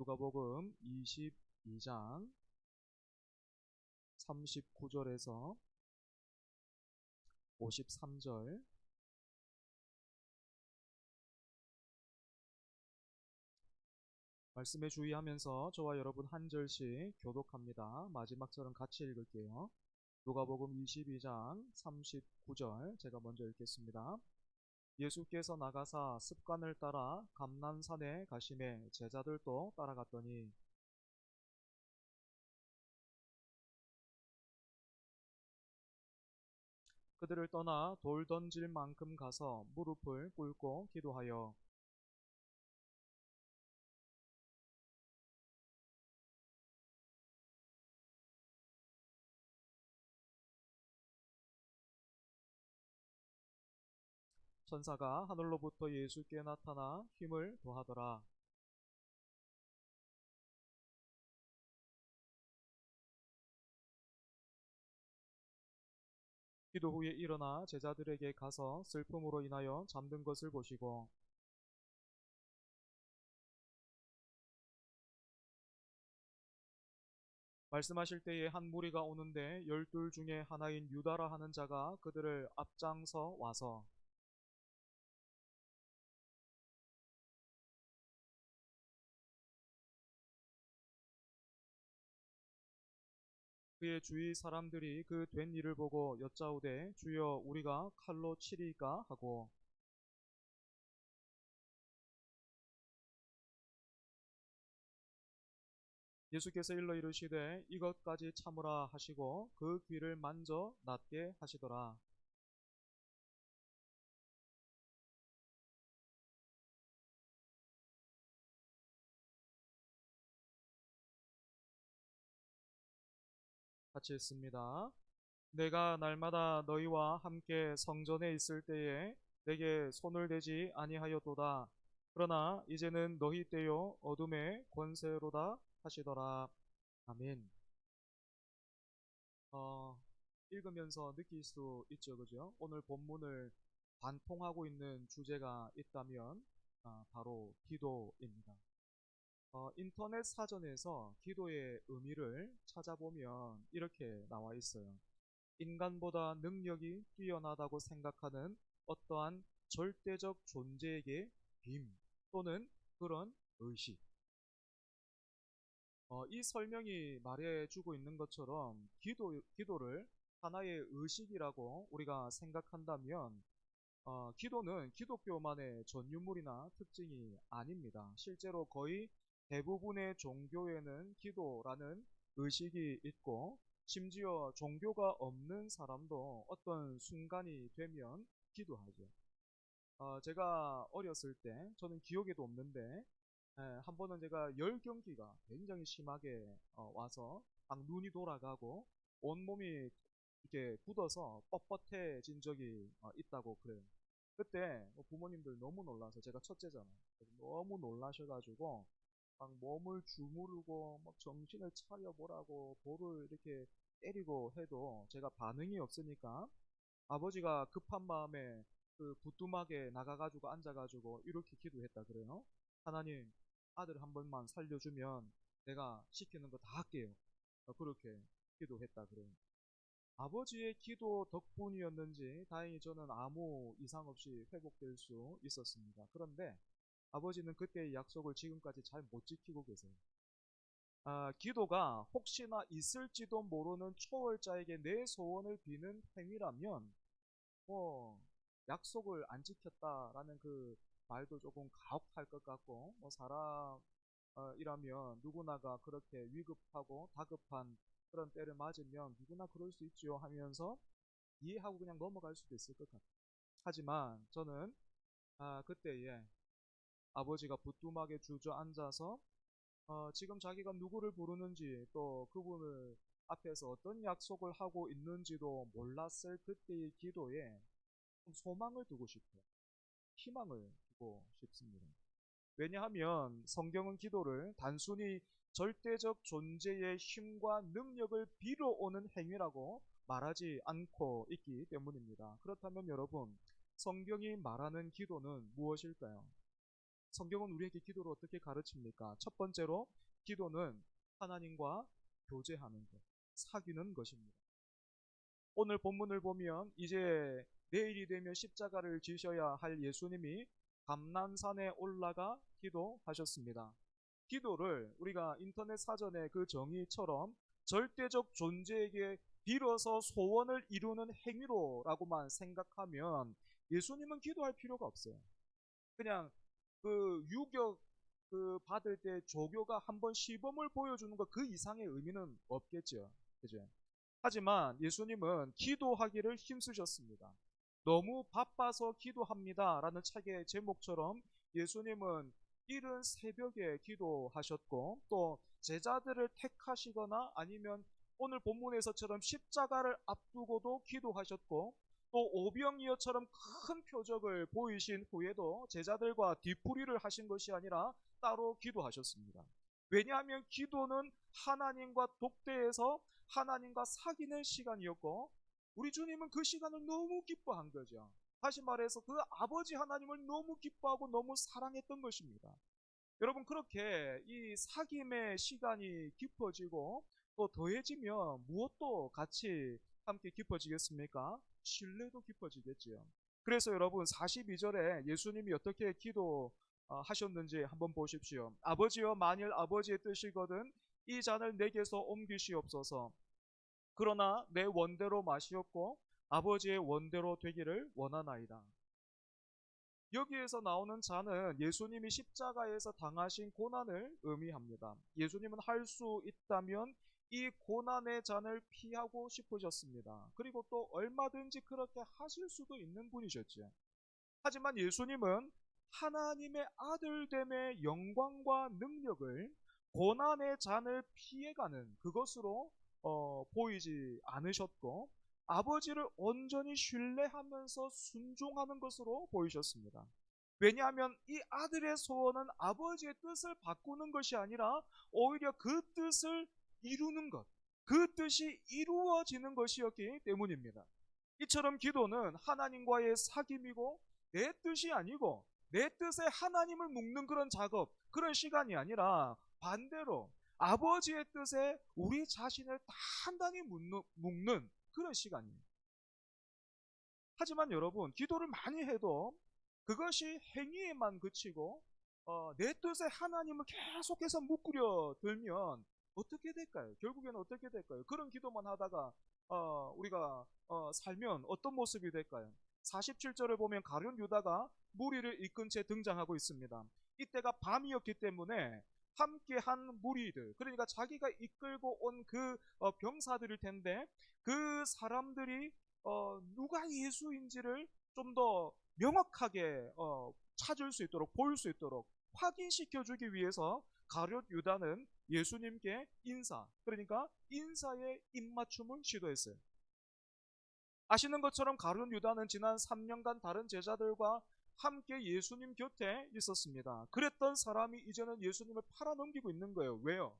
누가복음 22장 39절에서 53절 말씀에 주의하면서 저와 여러분 한 절씩 교독합니다. 마지막 절은 같이 읽을게요. 누가복음 22장 39절 제가 먼저 읽겠습니다. 예수께서 나가사 습관을 따라 감난산에 가시매 제자들도 따라갔더니 그들을 떠나 돌 던질 만큼 가서 무릎을 꿇고 기도하여 천사가 하늘로부터 예수께 나타나 힘을 더하더라. 기도 후에 일어나 제자들에게 가서 슬픔으로 인하여 잠든 것을 보시고 말씀하실 때에 한 무리가 오는데 12 중에 하나인 유다라 하는 자가 그들을 앞장서 와서 그의 주위 사람들이 그 된 일을 보고 여짜오되 주여 우리가 칼로 치리까 하고 예수께서 일러 이르시되 이것까지 참으라 하시고 그 귀를 만져 낫게 하시더라. 같이 읽습니다. 내가 날마다 너희와 함께 성전에 있을 때에 내게 손을 대지 아니하였도다. 그러나 이제는 너희 때요 어둠의 권세로다 하시더라. 아멘. 어, 읽으면서 느낄 수 있죠, 그죠? 오늘 본문을 관통하고 있는 주제가 있다면 바로 기도입니다. 인터넷 사전에서 기도의 의미를 찾아보면 이렇게 나와 있어요. 인간보다 능력이 뛰어나다고 생각하는 어떠한 절대적 존재에게 빔 또는 그런 의식. 이 설명이 말해주고 있는 것처럼 기도를 하나의 의식이라고 우리가 생각한다면 기도는 기독교만의 전유물이나 특징이 아닙니다. 실제로 거의 대부분의 종교에는 기도라는 의식이 있고 심지어 종교가 없는 사람도 어떤 순간이 되면 기도하죠. 제가 어렸을 때 저는 기억에도 없는데 한 번은 제가 열경기가 굉장히 심하게 와서 막 눈이 돌아가고 온몸이 이렇게 굳어서 뻣뻣해진 적이 있다고 그래요. 그때 뭐 부모님들 너무 놀라서 제가 첫째잖아요. 그래서 너무 놀라셔가지고 막 몸을 주무르고 막 정신을 차려보라고 볼을 이렇게 때리고 해도 제가 반응이 없으니까 아버지가 급한 마음에 그 부뚜막에 나가가지고 앉아가지고 이렇게 기도했다 그래요. 하나님, 아들 한 번만 살려주면 내가 시키는 거 다 할게요. 그렇게 기도했다 그래요. 아버지의 기도 덕분이었는지 다행히 저는 아무 이상 없이 회복될 수 있었습니다. 그런데 아버지는 그때의 약속을 지금까지 잘 못 지키고 계세요. 기도가 혹시나 있을지도 모르는 초월자에게 내 소원을 비는 행위라면 뭐 약속을 안 지켰다라는 그 말도 조금 가혹할 것 같고 뭐 사람이라면 누구나가 그렇게 위급하고 다급한 그런 때를 맞으면 누구나 그럴 수 있지요 하면서 이해하고 그냥 넘어갈 수도 있을 것 같아요. 하지만 저는 그때에 아버지가 부뚜막에 주저앉아서 지금 자기가 누구를 부르는지 또 그분을 앞에서 어떤 약속을 하고 있는지도 몰랐을 그때의 기도에 좀 소망을 두고 싶어요. 희망을 두고 싶습니다. 왜냐하면 성경은 기도를 단순히 절대적 존재의 힘과 능력을 빌어오는 행위라고 말하지 않고 있기 때문입니다. 그렇다면 여러분, 성경이 말하는 기도는 무엇일까요? 성경은 우리에게 기도를 어떻게 가르칩니까? 첫 번째로 기도는 하나님과 교제하는 것, 사귀는 것입니다. 오늘 본문을 보면 이제 내일이 되면 십자가를 지셔야 할 예수님이 감난산에 올라가 기도하셨습니다. 기도를 우리가 인터넷 사전에 그 정의처럼 절대적 존재에게 빌어서 소원을 이루는 행위로라고만 생각하면 예수님은 기도할 필요가 없어요. 그냥 그 유격 받을 때 조교가 한번 시범을 보여주는 것 그 이상의 의미는 없겠죠. 그죠? 하지만 예수님은 기도하기를 힘쓰셨습니다. 너무 바빠서 기도합니다. 라는 책의 제목처럼 예수님은 이른 새벽에 기도하셨고 또 제자들을 택하시거나 아니면 오늘 본문에서처럼 십자가를 앞두고도 기도하셨고 또 오병이어처럼 큰 표적을 보이신 후에도 제자들과 뒤풀이를 하신 것이 아니라 따로 기도하셨습니다. 왜냐하면 기도는 하나님과 독대해서 하나님과 사귀는 시간이었고 우리 주님은 그 시간을 너무 기뻐한 거죠. 다시 말해서 그 아버지 하나님을 너무 기뻐하고 너무 사랑했던 것입니다. 여러분 그렇게 이 사귐의 시간이 깊어지고 또 더해지면 무엇도 같이 함께 깊어지겠습니까? 신뢰도 깊어지겠지요. 그래서 여러분 42절에 예수님이 어떻게 기도하셨는지 한번 보십시오. 아버지여 만일 아버지의 뜻이거든 이 잔을 내게서 옮기시옵소서. 그러나 내 원대로 마시옵고 아버지의 원대로 되기를 원하나이다. 여기에서 나오는 잔은 예수님이 십자가에서 당하신 고난을 의미합니다. 예수님은 할 수 있다면 이 고난의 잔을 피하고 싶으셨습니다. 그리고 또 얼마든지 그렇게 하실 수도 있는 분이셨죠. 하지만 예수님은 하나님의 아들됨의 영광과 능력을 고난의 잔을 피해가는 그것으로 보이지 않으셨고 아버지를 온전히 신뢰하면서 순종하는 것으로 보이셨습니다. 왜냐하면 이 아들의 소원은 아버지의 뜻을 바꾸는 것이 아니라 오히려 그 뜻을 이루는 것, 그 뜻이 이루어지는 것이었기 때문입니다. 이처럼 기도는 하나님과의 사귐이고 내 뜻이 아니고 내 뜻에 하나님을 묶는 그런 작업, 그런 시간이 아니라 반대로 아버지의 뜻에 우리 자신을 단단히 묶는 그런 시간이에요. 하지만 여러분, 기도를 많이 해도 그것이 행위에만 그치고 내 뜻에 하나님을 계속해서 묶으려 들면 어떻게 될까요? 결국에는 어떻게 될까요? 그런 기도만 하다가 우리가 살면 어떤 모습이 될까요? 47절을 보면 가룟 유다가 무리를 이끈 채 등장하고 있습니다. 이때가 밤이었기 때문에 함께한 무리들, 그러니까 자기가 이끌고 온 그 병사들일 텐데 그 사람들이 누가 예수인지를 좀 더 명확하게 찾을 수 있도록 볼 수 있도록 확인시켜 주기 위해서 가룟 유다는 예수님께 그러니까 인사의 입맞춤을 시도했어요. 아시는 것처럼 가룟 유다는 지난 3년간 다른 제자들과 함께 예수님 곁에 있었습니다. 그랬던 사람이 이제는 예수님을 팔아넘기고 있는 거예요. 왜요?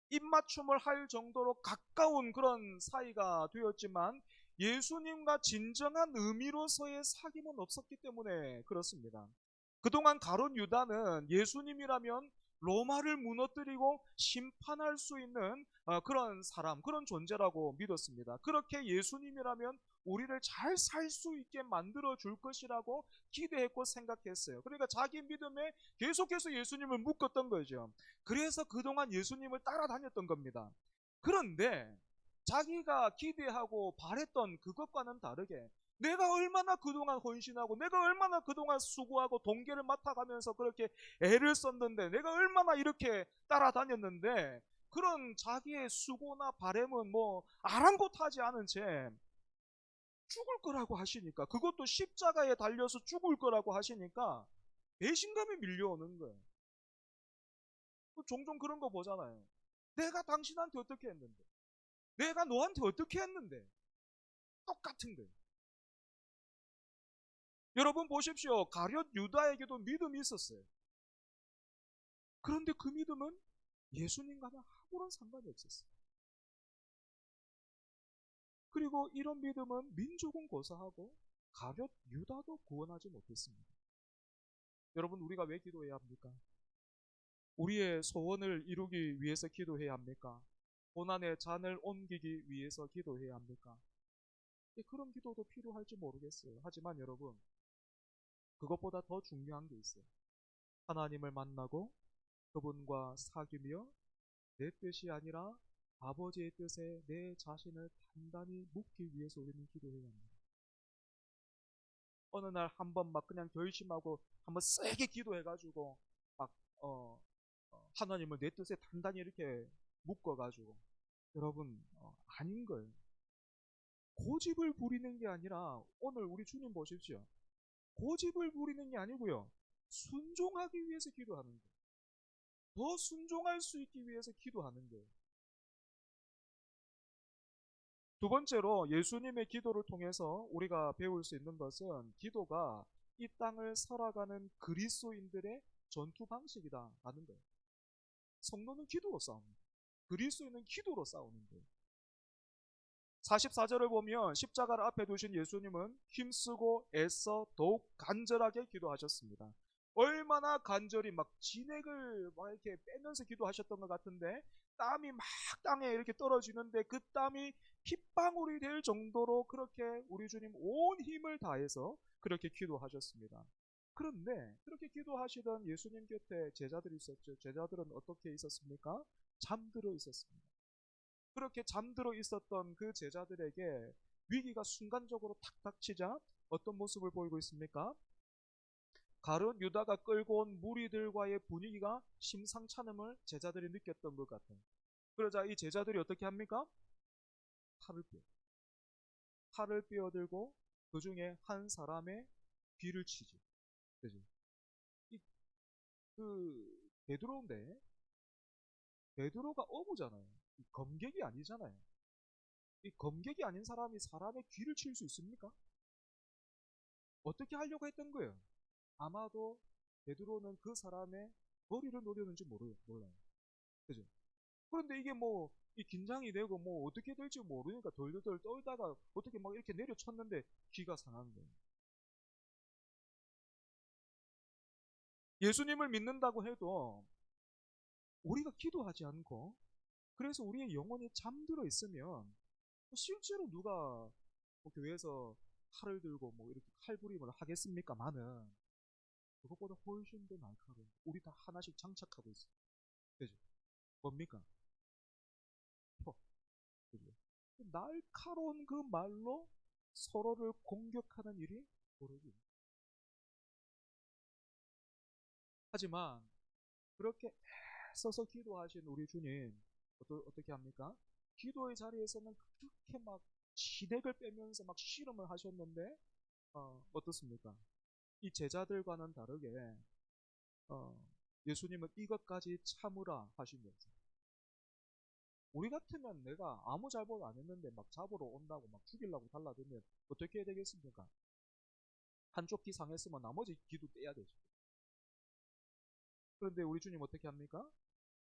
입맞춤을 할 정도로 가까운 그런 사이가 되었지만 예수님과 진정한 의미로서의 사귐은 없었기 때문에 그렇습니다. 그동안 가룟 유다는 예수님이라면 로마를 무너뜨리고 심판할 수 있는 그런 사람, 그런 존재라고 믿었습니다. 그렇게 예수님이라면 우리를 잘 살 수 있게 만들어 줄 것이라고 기대했고 생각했어요. 그러니까 자기 믿음에 계속해서 예수님을 묶었던 거죠. 그래서 그동안 예수님을 따라다녔던 겁니다. 그런데 자기가 기대하고 바랬던 그것과는 다르게 내가 얼마나 그동안 헌신하고 내가 얼마나 그동안 수고하고 동계를 맡아가면서 그렇게 애를 썼는데 내가 얼마나 이렇게 따라다녔는데 그런 자기의 수고나 바램은 뭐 아랑곳하지 않은 채 죽을 거라고 하시니까 그것도 십자가에 달려서 죽을 거라고 하시니까 배신감이 밀려오는 거예요. 종종 그런 거 보잖아요. 내가 당신한테 어떻게 했는데 내가 너한테 어떻게 했는데 똑같은데. 여러분 보십시오. 가룟 유다에게도 믿음이 있었어요. 그런데 그 믿음은 예수님과는 아무런 상관이 없었어요. 그리고 이런 믿음은 민족은 고사하고 가룟 유다도 구원하지 못했습니다. 여러분, 우리가 왜 기도해야 합니까? 우리의 소원을 이루기 위해서 기도해야 합니까? 고난의 잔을 옮기기 위해서 기도해야 합니까? 그런 기도도 필요할지 모르겠어요. 하지만 여러분, 그것보다 더 중요한 게 있어요. 하나님을 만나고 그분과 사귀며 내 뜻이 아니라 아버지의 뜻에 내 자신을 단단히 묻기 위해서 우리는 기도해야 합니다. 어느 날 한번 막 그냥 결심하고 한번 세게 기도해가지고 막 하나님을 내 뜻에 단단히 이렇게 묶어가지고 여러분 아닌 거예요. 고집을 부리는 게 아니라 오늘 우리 주님 보십시오. 고집을 부리는 게 아니고요. 순종하기 위해서 기도하는 거예요. 더 순종할 수 있기 위해서 기도하는 거예요. 두 번째로 예수님의 기도를 통해서 우리가 배울 수 있는 것은 기도가 이 땅을 살아가는 그리스도인들의 전투 방식이다라는 거예요. 성도는 기도로 싸웁니다. 그리스도인은 기도로 싸우는 거예요. 44절을 보면 십자가를 앞에 두신 예수님은 힘쓰고 애써 더욱 간절하게 기도하셨습니다. 얼마나 간절히 막 진액을 막 이렇게 빼면서 기도하셨던 것 같은데 땀이 막 땅에 이렇게 떨어지는데 그 땀이 핏방울이 될 정도로 그렇게 우리 주님 온 힘을 다해서 그렇게 기도하셨습니다. 그런데 그렇게 기도하시던 예수님 곁에 제자들이 있었죠. 제자들은 어떻게 있었습니까? 잠들어 있었습니다. 그렇게 잠들어 있었던 그 제자들에게 위기가 순간적으로 탁 닥치자 어떤 모습을 보이고 있습니까? 가룟 유다가 끌고 온 무리들과의 분위기가 심상찮음을 제자들이 느꼈던 것 같아요. 그러자 이 제자들이 어떻게 합니까? 칼을 빼어들고 그 중에 한 사람의 귀를 치지. 그죠? 베드로인데 베드로가 어부잖아요. 검객이 아니잖아요. 이 검객이 아닌 사람이 사람의 귀를 칠 수 있습니까? 어떻게 하려고 했던 거예요? 아마도 베드로는 그 사람의 머리를 노렸는지 몰라요. 그죠? 그런데 이게 뭐, 이 긴장이 되고 뭐 어떻게 될지 모르니까 덜덜덜 떨다가 어떻게 막 이렇게 내려쳤는데 귀가 상한 거예요. 예수님을 믿는다고 해도 우리가 기도하지 않고 그래서 우리의 영혼이 잠들어 있으면 실제로 누가 뭐 교회에서 칼을 들고 뭐 이렇게 칼부림을 하겠습니까마는 그것보다 훨씬 더 날카로운 우리 다 하나씩 장착하고 있어요. 그죠? 뭡니까? 표. 그죠? 날카로운 그 말로 서로를 공격하는 일이 벌어집니다. 하지만 그렇게 애써서 기도하신 우리 주님 어떻게 합니까? 기도의 자리에서는 그렇게 막 진액을 빼면서 막 씨름을 하셨는데 어떻습니까? 이 제자들과는 다르게 예수님은 이것까지 참으라 하시면서 우리 같으면 내가 아무 잘못 안 했는데 막 잡으러 온다고 막 죽이려고 달라들면 어떻게 해야 되겠습니까? 한쪽 귀 상했으면 나머지 귀도 떼야 되죠. 그런데 우리 주님 어떻게 합니까?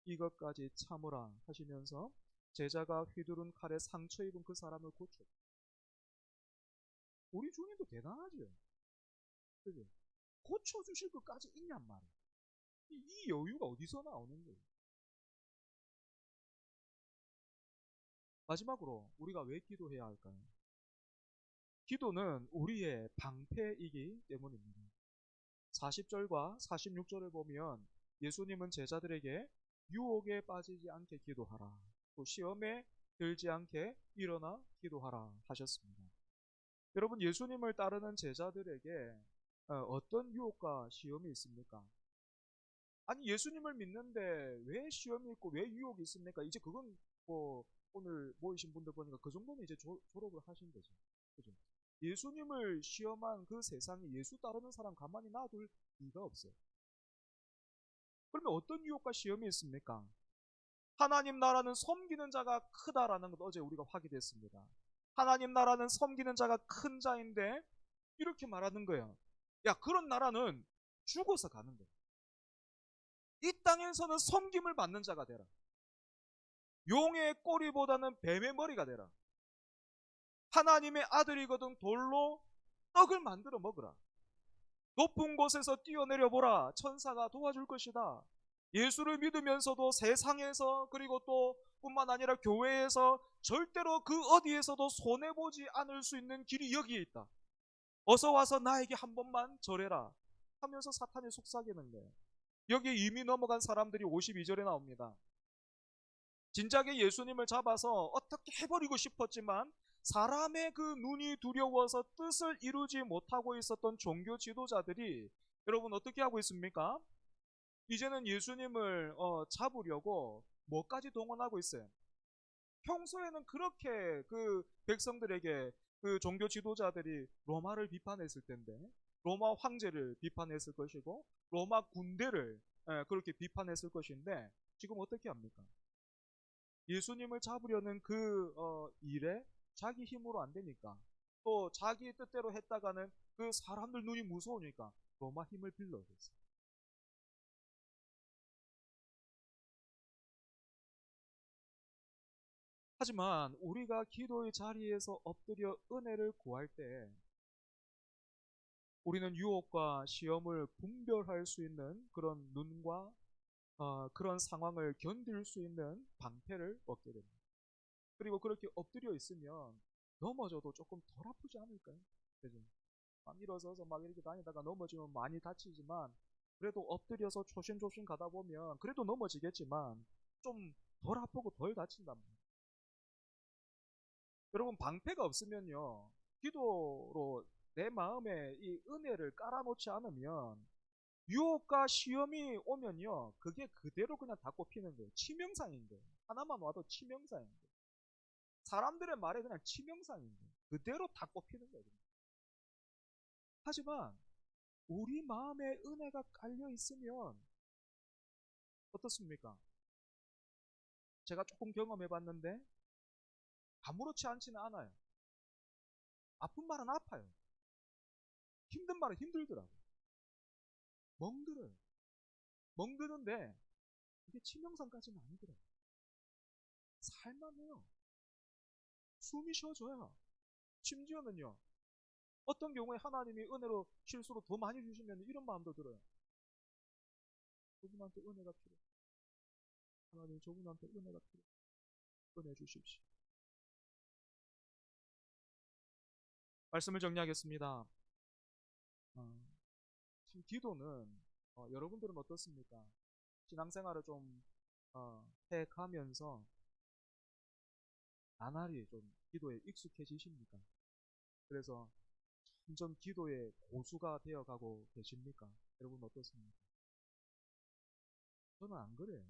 이것까지 참으라 하시면서 제자가 휘두른 칼에 상처 입은 그 사람을 고쳐. 우리 주님도 대단하죠. 그죠? 고쳐주실 것까지 있냔 말이에요. 이 여유가 어디서 나오는 거예요? 마지막으로 우리가 왜 기도해야 할까요? 기도는 우리의 방패이기 때문입니다. 40절과 46절을 보면 예수님은 제자들에게 유혹에 빠지지 않게 기도하라. 또 시험에 들지 않게 일어나 기도하라 하셨습니다. 여러분, 예수님을 따르는 제자들에게 어떤 유혹과 시험이 있습니까? 아니, 예수님을 믿는데 왜 시험이 있고 왜 유혹이 있습니까? 이제 그건 뭐 오늘 모이신 분들 보니까 그 정도는 이제 졸업을 하신 거죠. 그죠? 예수님을 시험한 그 세상에 예수 따르는 사람 가만히 놔둘 이유가 없어요. 그러면 어떤 유혹과 시험이 있습니까? 하나님 나라는 섬기는 자가 크다라는 것 어제 우리가 확인했습니다. 하나님 나라는 섬기는 자가 큰 자인데 이렇게 말하는 거예요. 야, 그런 나라는 죽어서 가는 거예요. 이 땅에서는 섬김을 받는 자가 되라. 용의 꼬리보다는 뱀의 머리가 되라. 하나님의 아들이거든 돌로 떡을 만들어 먹으라. 높은 곳에서 뛰어내려 보라. 천사가 도와줄 것이다. 예수를 믿으면서도 세상에서 그리고 또 뿐만 아니라 교회에서 절대로 그 어디에서도 손해보지 않을 수 있는 길이 여기에 있다. 어서 와서 나에게 한 번만 절해라 하면서 사탄이 속삭이는 거예요. 여기에 이미 넘어간 사람들이 52절에 나옵니다. 진작에 예수님을 잡아서 어떻게 해버리고 싶었지만 사람의 그 눈이 두려워서 뜻을 이루지 못하고 있었던 종교 지도자들이 여러분 어떻게 하고 있습니까? 이제는 예수님을 잡으려고 뭐까지 동원하고 있어요. 평소에는 그렇게 그 백성들에게 그 종교 지도자들이 로마를 비판했을 텐데, 로마 황제를 비판했을 것이고 로마 군대를 그렇게 비판했을 것인데 지금 어떻게 합니까? 예수님을 잡으려는 그 일에 자기 힘으로 안 되니까, 또 자기 뜻대로 했다가는 그 사람들 눈이 무서우니까 로마 힘을 빌려줬어요. 하지만 우리가 기도의 자리에서 엎드려 은혜를 구할 때 우리는 유혹과 시험을 분별할 수 있는 그런 눈과 그런 상황을 견딜 수 있는 방패를 얻게 됩니다. 그리고 그렇게 엎드려 있으면 넘어져도 조금 덜 아프지 않을까요? 그죠? 막 일어서서 막 이렇게 다니다가 넘어지면 많이 다치지만 그래도 엎드려서 조심조심 가다 보면 그래도 넘어지겠지만 좀 덜 아프고 덜 다친단 말이에요. 여러분 방패가 없으면요, 기도로 내 마음에 이 은혜를 깔아놓지 않으면 유혹과 시험이 오면요 그게 그대로 그냥 다 꼽히는 거예요. 치명상인 거예요. 하나만 와도 치명상인 거예요. 사람들의 말에 그냥 치명상인 거예요. 그대로 다 꼽히는 거예요. 하지만 우리 마음에 은혜가 깔려 있으면 어떻습니까? 제가 조금 경험해 봤는데 아무렇지 않지는 않아요. 아픈 말은 아파요. 힘든 말은 힘들더라고요. 멍들어요. 멍드는데 이게 치명상까지는 아니더라고요. 살만해요. 숨이 쉬어져요. 심지어는요, 어떤 경우에 하나님이 은혜로 실수로 더 많이 주시면 이런 마음도 들어요. 저분한테 은혜가 필요해. 하나님 저분한테 은혜가 필요해. 은혜 주십시오. 말씀을 정리하겠습니다. 참 기도는 여러분들은 어떻습니까? 신앙생활을 좀 해가면서 나날이 좀 기도에 익숙해지십니까? 그래서 점점 기도의 고수가 되어가고 계십니까? 여러분 어떻습니까? 저는 안 그래요.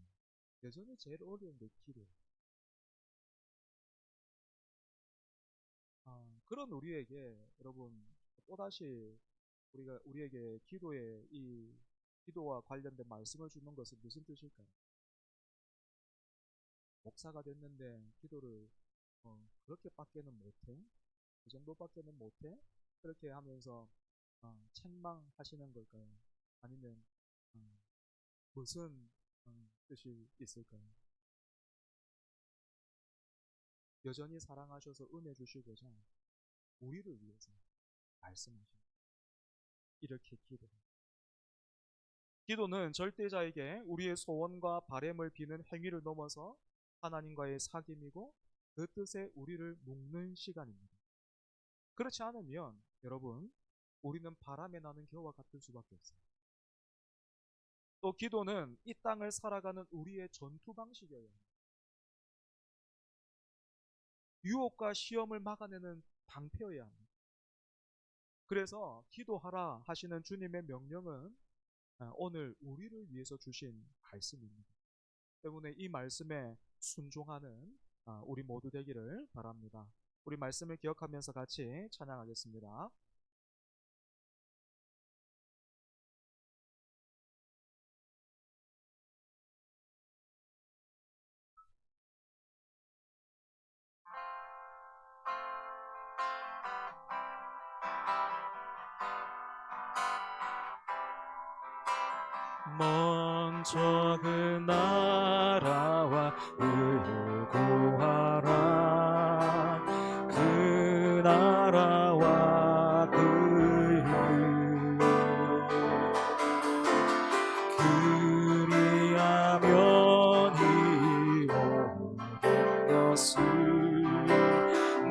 여전히 제일 어려운 게 기도예요. 그런 우리에게 여러분 또다시 우리에게 기도와 관련된 말씀을 주는 것은 무슨 뜻일까요? 목사가 됐는데 기도를 그렇게밖에는 못해? 그 정도밖에는 못해? 그렇게 하면서 책망하시는 걸까요? 아니면 무슨 뜻이 있을까요? 여전히 사랑하셔서 은혜 주시고자 우리를 위해서 말씀하십니다. 이렇게 기도합니다. 기도는 절대자에게 우리의 소원과 바램을 비는 행위를 넘어서 하나님과의 사귐이고 그 뜻에 우리를 묶는 시간입니다. 그렇지 않으면 여러분 우리는 바람에 나는 겨와 같을 수밖에 없어요. 또 기도는 이 땅을 살아가는 우리의 전투 방식이에요. 유혹과 시험을 막아내는 방패여야 합니다. 그래서 기도하라 하시는 주님의 명령은 오늘 우리를 위해서 주신 말씀입니다. 때문에 이 말씀에 순종하는 우리 모두 되기를 바랍니다. 우리 말씀을 기억하면서 같이 찬양하겠습니다. 먼저 그 나라와 의를 구하라. 그 나라와 그 의를 것을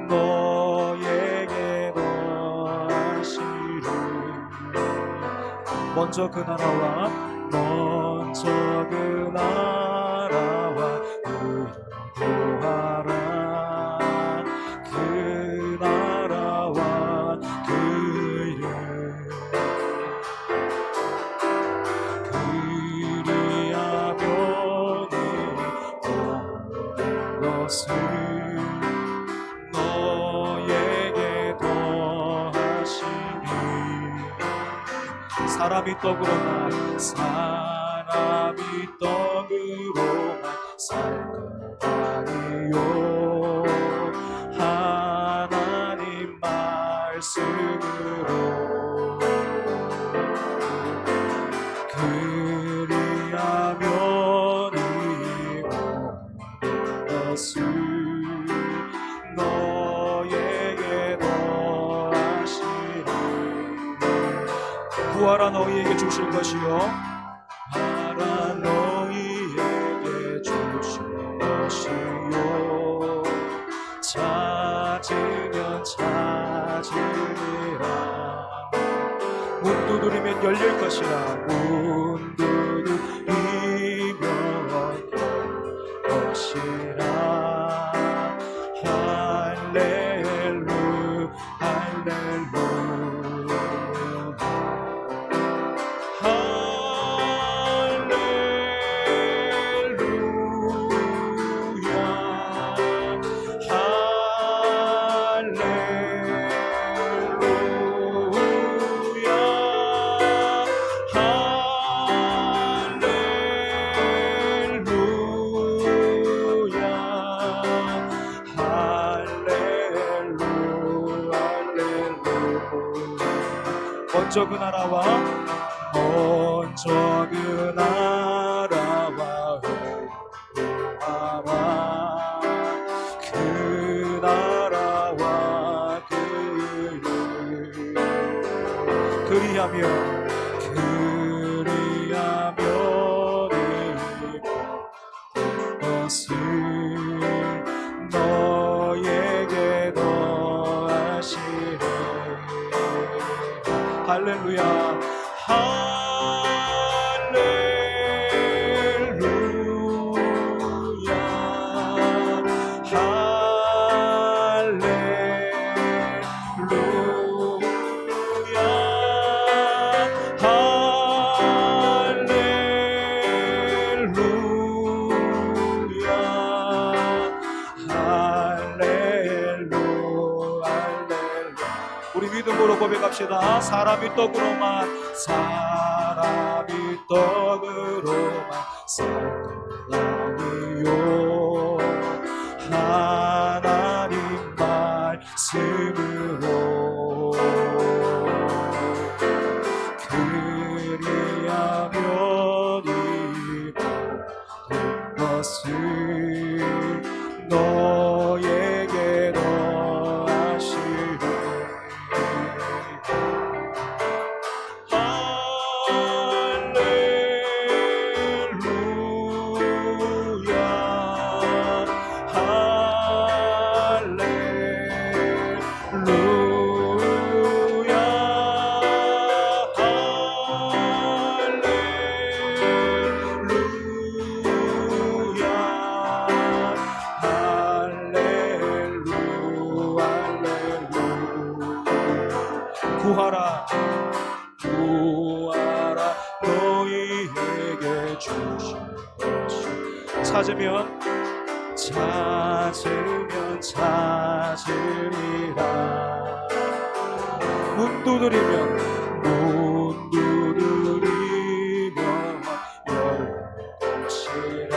너에게 더하시리. 먼저 그 나라와 의를 구하라. 그 나라와 그 의를 그리하면 것을 너에게 더하시리. 사람이 떡으로만 살 것 아니요 하나님 말씀으로 그리하면 이 것을 너에게 더하시리. 구하라 너희에게 주실 것이요 하라 너희에게 주실 것이요 찾으면 찾으리라. 문 두드리면 열릴 것이라. 문 두드리면 것이라. 할렐루 할렐루 먼저 그 나라와 구하라. 그 나라와 그 의를 그리하면 이것을 너에게 더하시리. 할렐루야 할렐루야 우리 믿음으로 고백합시다. 사람이 떡으로만 살 것 아니요 하나님 말씀으로 그리하면 이 것을 너에게 더하시리. 구하라 너희에게 주실 것이 찾으면 찾으리라. 문 두드리면 열 것이라.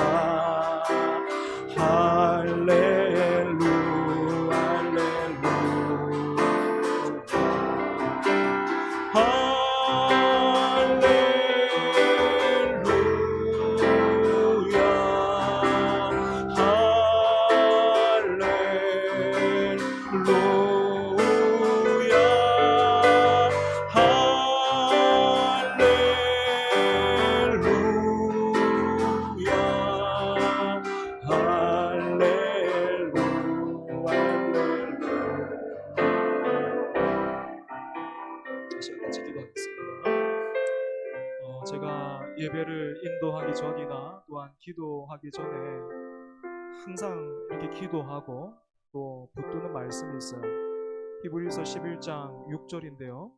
할렐루 할렐루 할렐루야 인도하기 전이나 또한 기도하기 전에 항상 이렇게 기도하고 또 붙드는 말씀이 있어요. 히브리서 11장 6절인데요.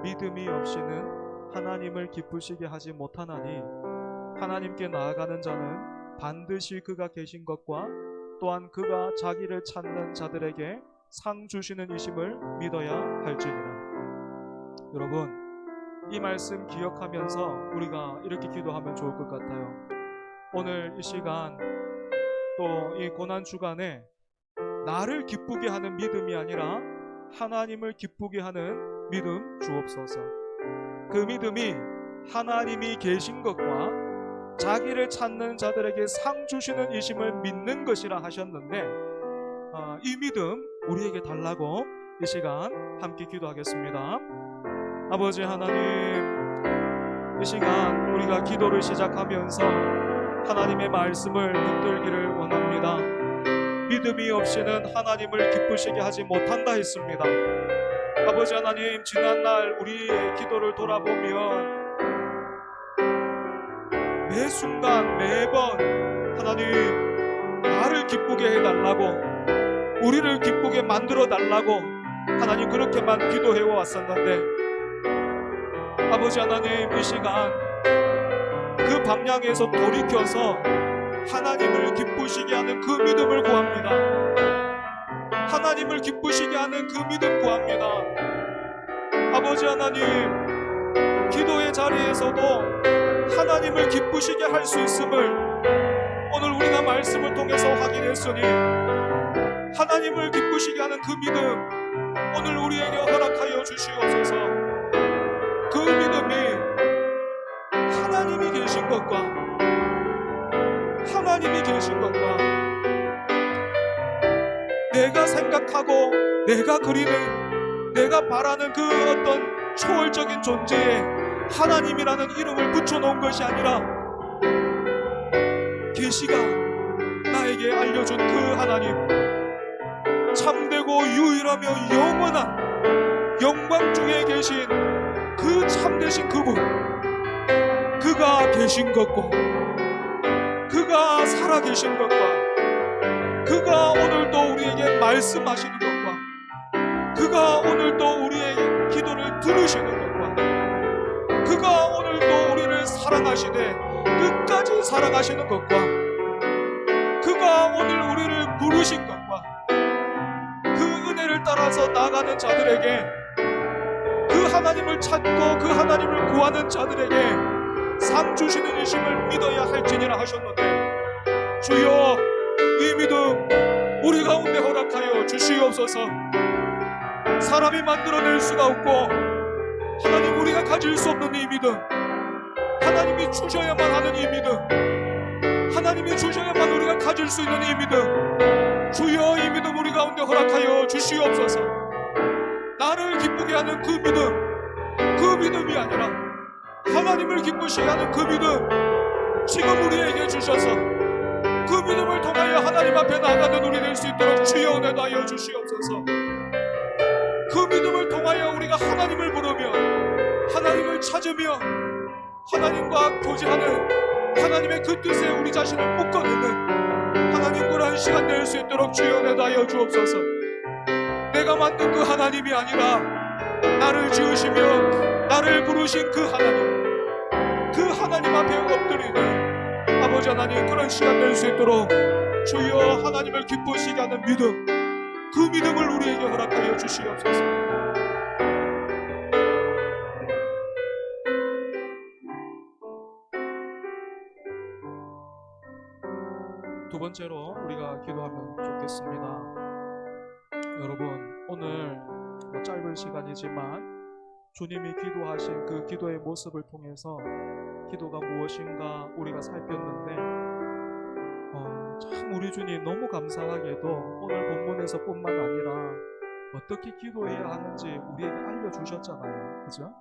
믿음이 없이는 하나님을 기쁘시게 하지 못하나니 하나님께 나아가는 자는 반드시 그가 계신 것과 또한 그가 자기를 찾는 자들에게 상 주시는 이심을 믿어야 할지니라. 여러분, 이 말씀 기억하면서 우리가 이렇게 기도하면 좋을 것 같아요. 오늘 이 시간 또 이 고난 주간에 나를 기쁘게 하는 믿음이 아니라 하나님을 기쁘게 하는 믿음 주옵소서. 그 믿음이 하나님이 계신 것과 자기를 찾는 자들에게 상 주시는 이심을 믿는 것이라 하셨는데, 이 믿음 우리에게 달라고 이 시간 함께 기도하겠습니다. 아버지 하나님, 이 시간 우리가 기도를 시작하면서 하나님의 말씀을 붙들기를 원합니다. 믿음이 없이는 하나님을 기쁘시게 하지 못한다 했습니다. 아버지 하나님, 지난날 우리의 기도를 돌아보면 매 순간 매번 하나님 나를 기쁘게 해달라고, 우리를 기쁘게 만들어 달라고 하나님 그렇게만 기도해 왔었는데, 아버지 하나님, 이 시간 그 방향에서 돌이켜서 하나님을 기쁘시게 하는 그 믿음을 구합니다. 하나님을 기쁘시게 하는 그 믿음 구합니다. 아버지 하나님, 기도의 자리에서도 하나님을 기쁘시게 할 수 있음을 오늘 우리가 말씀을 통해서 확인했으니, 하나님을 기쁘시게 하는 그 믿음 오늘 우리에게 허락하여 주시옵소서. 그 믿음이 하나님이 계신 것과 하나님이 계신 것과 내가 생각하고 내가 그리는 내가 바라는 그 어떤 초월적인 존재에 하나님이라는 이름을 붙여놓은 것이 아니라 계시가 나에게 알려준 그 하나님, 참되고 유일하며 영원한 영광 중에 계신 그 참되신 그분, 그가 계신 것과 그가 살아계신 것과 그가 오늘도 우리에게 말씀하시는 것과 그가 오늘도 우리의 기도를 들으시는 것과 그가 오늘도 우리를 사랑하시되 끝까지 사랑하시는 것과 그가 오늘 우리를 부르신 것과 그 은혜를 따라서 나가는 자들에게, 그 하나님을 찾고 그 하나님을 구하는 자들에게 상 주시는 이심을 믿어야 할지니라 하셨는데, 주여 이 믿음 우리 가운데 허락하여 주시옵소서. 사람이 만들어낼 수가 없고 하나님 우리가 가질 수 없는 이 믿음, 하나님이 주셔야만 하는 이 믿음, 하나님이 주셔야만 우리가 가질 수 있는 이 믿음, 주여 이 믿음 우리 가운데 허락하여 주시옵소서. 나를 기쁘게 하는 그 믿음, 그 믿음이 아니라 하나님을 기쁘시게 하는 그 믿음 지금 우리에게 주셔서 그 믿음을 통하여 하나님 앞에 나가는 우리 될 수 있도록 주여 은혜하여 주시옵소서. 그 믿음을 통하여 우리가 하나님을 부르며 하나님을 찾으며 하나님과 교제하는 하나님의 그 뜻에 우리 자신을 묶어내는 하나님 그러한 시간 될 수 있도록 주여 은혜하여 주옵소서. 내가 만든 그 하나님이 아니라 나를 지으시며 나를 부르신 그 하나님 앞에 엎드리는 아버지 하나님 그런 시간 될 수 있도록 주여 하나님을 기쁘시게 하는 믿음, 그 믿음을 우리에게 허락하여 주시옵소서. 두 번째로 우리가 기도하면 좋겠습니다. 여러분, 오늘 짧은 시간이지만 주님이 기도하신 그 기도의 모습을 통해서 기도가 무엇인가 우리가 살폈는데, 참 우리 주님 너무 감사하게도 오늘 본문에서 뿐만 아니라 어떻게 기도해야 하는지 우리에게 알려주셨잖아요. 그죠?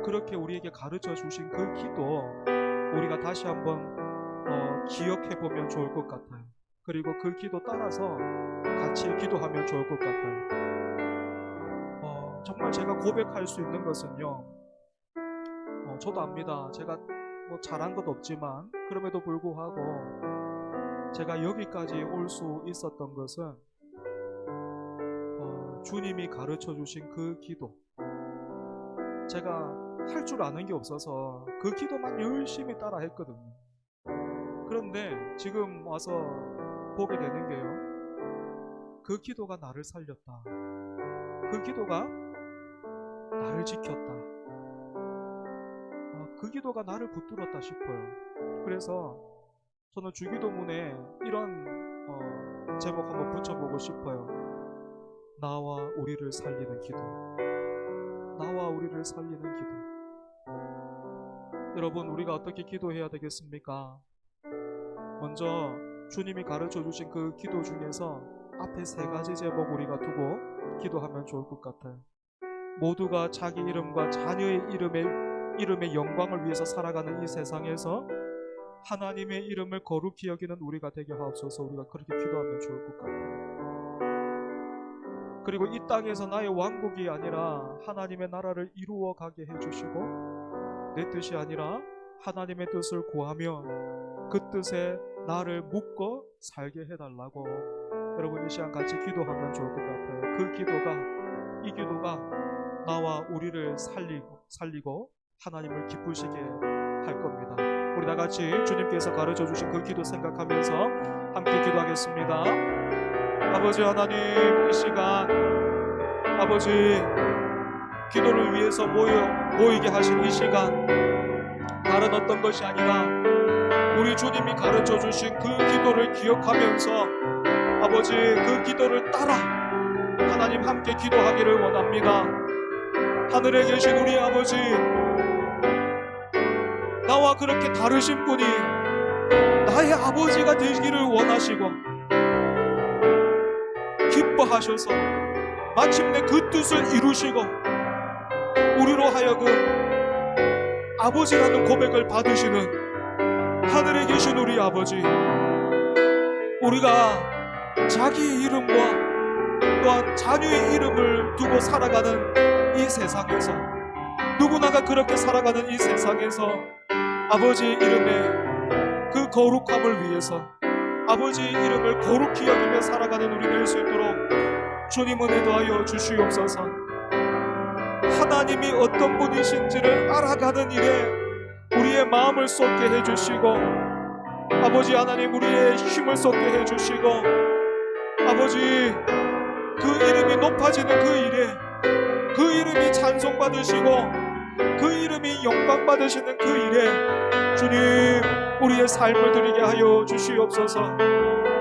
그렇게 우리에게 가르쳐 주신 그 기도 우리가 다시 한번 기억해보면 좋을 것 같아요. 그리고 그 기도 따라서 같이 기도하면 좋을 것 같아요. 정말 제가 고백할 수 있는 것은요, 저도 압니다. 제가 뭐 잘한 것 없지만 그럼에도 불구하고 제가 여기까지 올 수 있었던 것은 주님이 가르쳐 주신 그 기도, 제가 할 줄 아는 게 없어서 그 기도만 열심히 따라 했거든요. 그런데 지금 와서 보게 되는 게요, 그 기도가 나를 살렸다, 그 기도가 나를 지켰다, 그 기도가 나를 붙들었다 싶어요. 그래서 저는 주기도문에 이런 제목 한번 붙여보고 싶어요. 나와 우리를 살리는 기도. 나와 우리를 살리는 기도. 여러분, 우리가 어떻게 기도해야 되겠습니까? 먼저 주님이 가르쳐 주신 그 기도 중에서 앞에 3가지 제목 우리가 두고 기도하면 좋을 것 같아요. 모두가 자기 이름과 자녀의 이름의 영광을 위해서 살아가는 이 세상에서 하나님의 이름을 거룩히 여기는 우리가 되게 하옵소서. 우리가 그렇게 기도하면 좋을 것 같아요. 그리고 이 땅에서 나의 왕국이 아니라 하나님의 나라를 이루어 가게 해주시고, 내 뜻이 아니라 하나님의 뜻을 구하며 그 뜻에 나를 묶어 살게 해달라고 여러분 이 시간 같이 기도하면 좋을 것 같아요. 이 기도가 나와 우리를 살리고 하나님을 기쁘시게 할 겁니다. 우리 다 같이 주님께서 가르쳐 주신 그 기도 생각하면서 함께 기도하겠습니다. 아버지 하나님, 이 시간 아버지 기도를 위해서 모이게 하신 이 시간, 다른 어떤 것이 아니라 우리 주님이 가르쳐 주신 그 기도를 기억하면서 아버지 그 기도를 따라 하나님 함께 기도하기를 원합니다. 하늘에 계신 우리 아버지, 나와 그렇게 다르신 분이 나의 아버지가 되기를 원하시고 기뻐하셔서 마침내 그 뜻을 이루시고 우리로 하여금 아버지라는 고백을 받으시는 하늘에 계신 우리 아버지, 우리가 자기의 이름과 또한 자녀의 이름을 두고 살아가는 이 세상에서, 누구나가 그렇게 살아가는 이 세상에서 아버지의 이름의 그 거룩함을 위해서 아버지의 이름을 거룩히 여기며 살아가는 우리 될 수 있도록 주님 은혜 더하여 주시옵소서. 하나님이 어떤 분이신지를 알아가는 일에 우리의 마음을 쏟게 해주시고, 아버지 하나님 우리의 힘을 쏟게 해주시고, 아버지 그 이름이 높아지는 그 일에, 그 이름이 찬송받으시고 그 이름이 영광받으시는 그 일에 주님 우리의 삶을 드리게 하여 주시옵소서.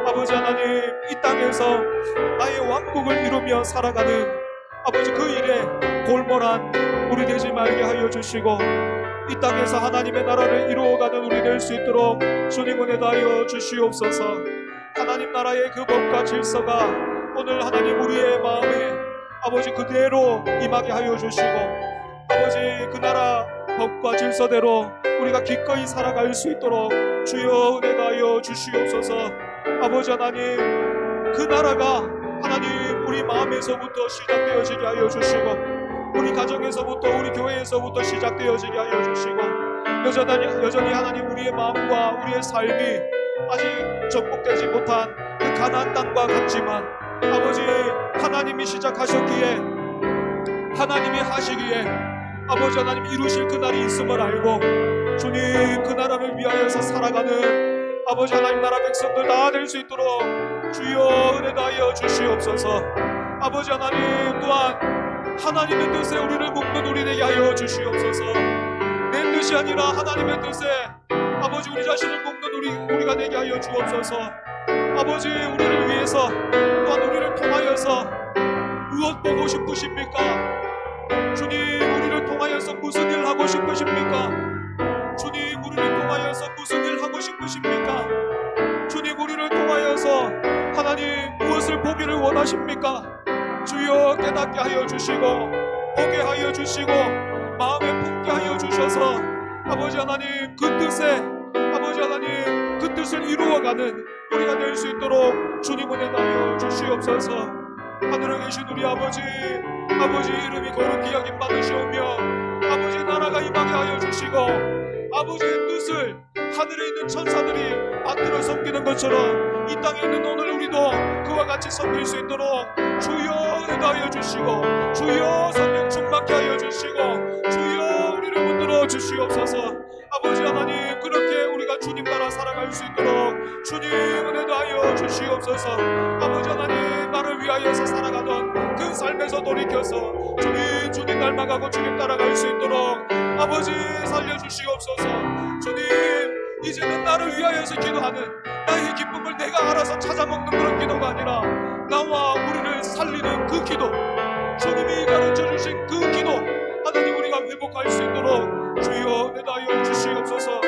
아버지 하나님, 이 땅에서 나의 왕국을 이루며 살아가는 아버지 그 일에 골몰한 우리 되지 말게 하여 주시고, 이 땅에서 하나님의 나라를 이루어가는 우리 될 수 있도록 주님 은혜 다하여 주시옵소서. 하나님 나라의 그 법과 질서가 오늘 하나님 우리의 마음에 아버지 그대로 임하게 하여 주시고, 아버지 그 나라 법과 질서대로 우리가 기꺼이 살아갈 수 있도록 주여 은혜 다하여 주시옵소서. 아버지 하나님, 그 나라가 하나님 우리 마음에서부터 시작되어지게 하여 주시고, 우리 가정에서부터 우리 교회에서부터 시작되어지게 하여 주시고, 여전히 하나님 우리의 마음과 우리의 삶이 아직 정복되지 못한 그 가나안 땅과 같지만 아버지 하나님이 시작하셨기에 하나님이 하시기에 아버지 하나님 이루실 그 날이 있음을 알고 주님 그 나라를 위하여서 살아가는 아버지 하나님 나라 백성들 다 될 수 있도록 주여 은혜 다하여 주시옵소서. 아버지 하나님 또한 하나님의 뜻에 우리를 묶는 우리 되게 하여 주시옵소서. 내 뜻이 아니라 하나님의 뜻에 아버지 우리 자신을 묶는 우리가 되게 하여 주옵소서. 아버지 우리를 위해서 또한 우리를 통하여서 무엇 보고 싶으십니까? 주님 우리를 통하여서 무슨 일 하고 싶으십니까? 주님 우리를 통하여서 무슨 일 하고 싶으십니까? 주님 우리를 통하여서 하나님 무엇을 보기를 원하십니까? 주여 깨닫게 하여 주시고 보게 하여 주시고 마음에 품게 하여 주셔서 아버지 하나님 그 뜻에 아버지 하나님 그 뜻을 이루어가는 우리가 될 수 있도록 주님 은혜 다하여 주시옵소서. 하늘에 계신 우리 아버지 이름이 거룩히 여김 받으시오며 아버지 나라가 임하게 하여 주시고 아버지의 뜻을 하늘에 있는 천사들이 받들어 섬기는 것처럼 이 땅에 있는 오늘 우리도 그와 같이 섬길 수 있도록 주여 인도하여 주시고, 주여 성령 충만케 하여 주시고, 주여 우리를 붙들어 주시옵소서. 아버지 하나님, 그렇게 우리가 주님 따라 살아갈 수 있도록 주님 은혜하여 주시옵소서. 아버지 하나님, 나를 위하여서 살아가던 그 삶에서 돌이켜서 주님 닮아가고 주님 따라갈 수 있도록 아버지 살려주시옵소서. 주님, 이제는 나를 위하여서 기도하는 나의 기쁨을 내가 알아서 찾아먹는 그런 기도가 아니라 나와 우리를 살리는 그 기도, 주님이 가르쳐주신 그 기도, 하나님 우리가 회복할 수 있도록 주여 은혜하여 주시옵소서.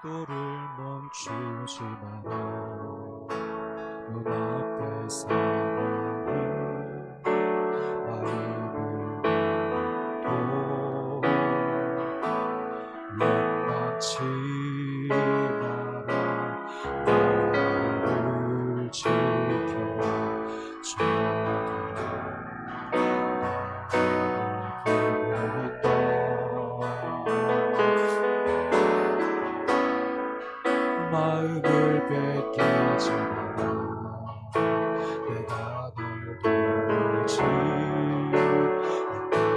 기도를 멈추지 마라. 눈앞의 상황이 마음을 욕망치 마라. 너를 지켜 마음을 뺏기지 마라. 내가 널 도우지. 모든 게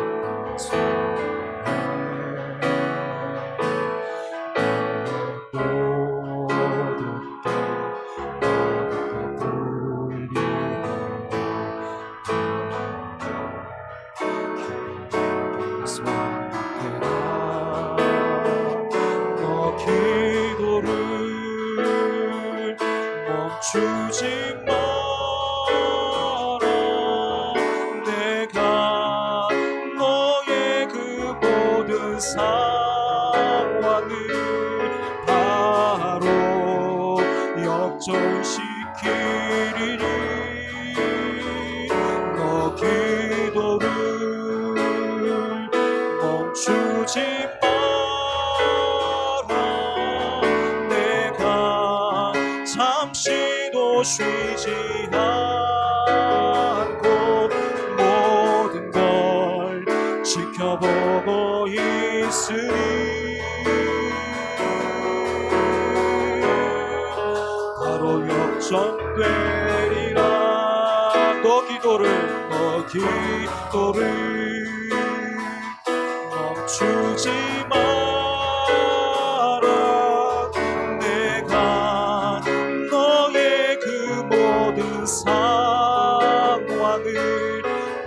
너에게 불리하여 너 기도를 멈추지 마라. 내가 너의 그 모든 상황을 바로 역전시키리니 너 기도를 멈추지 마라. 내가 잠시도 쉬지 않고 모든 걸 지켜보고 있으니 바로 역전되리라. 너 기도를 멈추지 마라. 내가 너의 그 모든 상황을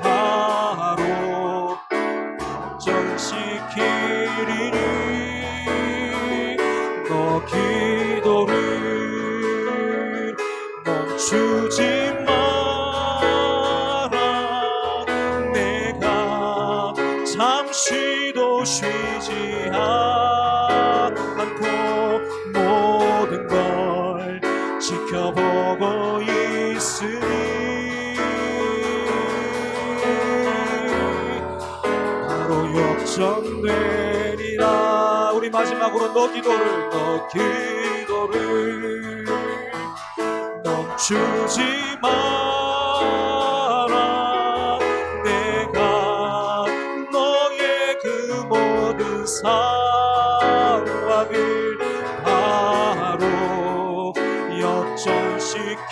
바로 역전시키리니 너 기도를 멈추지 마라. 내가 잠시도 쉬지 않고 모든 걸 지켜보고 있으니 바로 역전되리라. 우리 마지막으로 너 기도를 멈추지 마라. 내가 너의 그 모든 상황을 바로 역전시키리니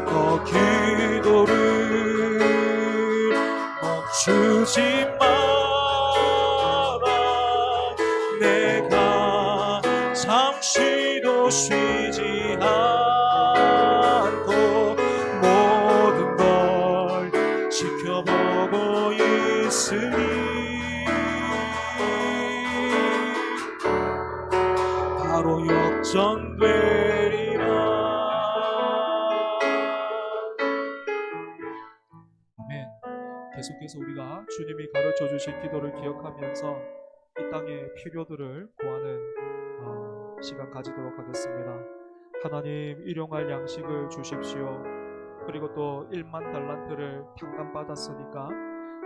너 기도를 멈추지 마라. 내가 잠시도 쉬지 않고 모든 걸 지켜보고 있으니 바로 역전되리라. 아멘. 계속해서 우리가 주님이 가르쳐 주신 기도를 기억하면서 이 땅의 필요들을 구하는 시간 가지도록 하겠습니다. 하나님, 일용할 양식을 주십시오. 그리고 또 1만 달란트를 탕감받았으니까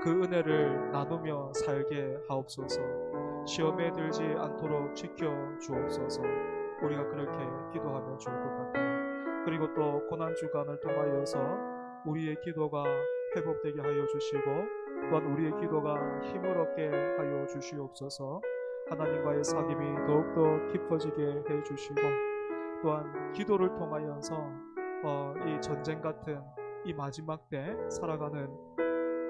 그 은혜를 나누며 살게 하옵소서. 시험에 들지 않도록 지켜 주옵소서. 우리가 그렇게 기도하면 좋을 것 같아요. 그리고 또 고난 주간을 통하여서 우리의 기도가 회복되게 하여 주시고 또한 우리의 기도가 힘을 얻게 하여 주시옵소서. 하나님과의 사귐이 더욱더 깊어지게 해 주시고 또한 기도를 통하여서 이 전쟁 같은 이 마지막 때 살아가는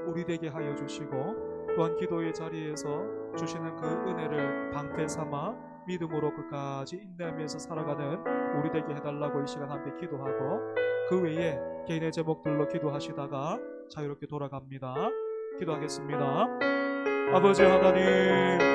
우리 되게 하여 주시고 또한 기도의 자리에서 주시는 그 은혜를 방패 삼아 믿음으로 끝까지 인내하면서 살아가는 우리 되게 해달라고 이 시간 함께 기도하고 그 외에 개인의 제목들로 기도하시다가 자유롭게 돌아갑니다. 기도하겠습니다. 아버지 하나님,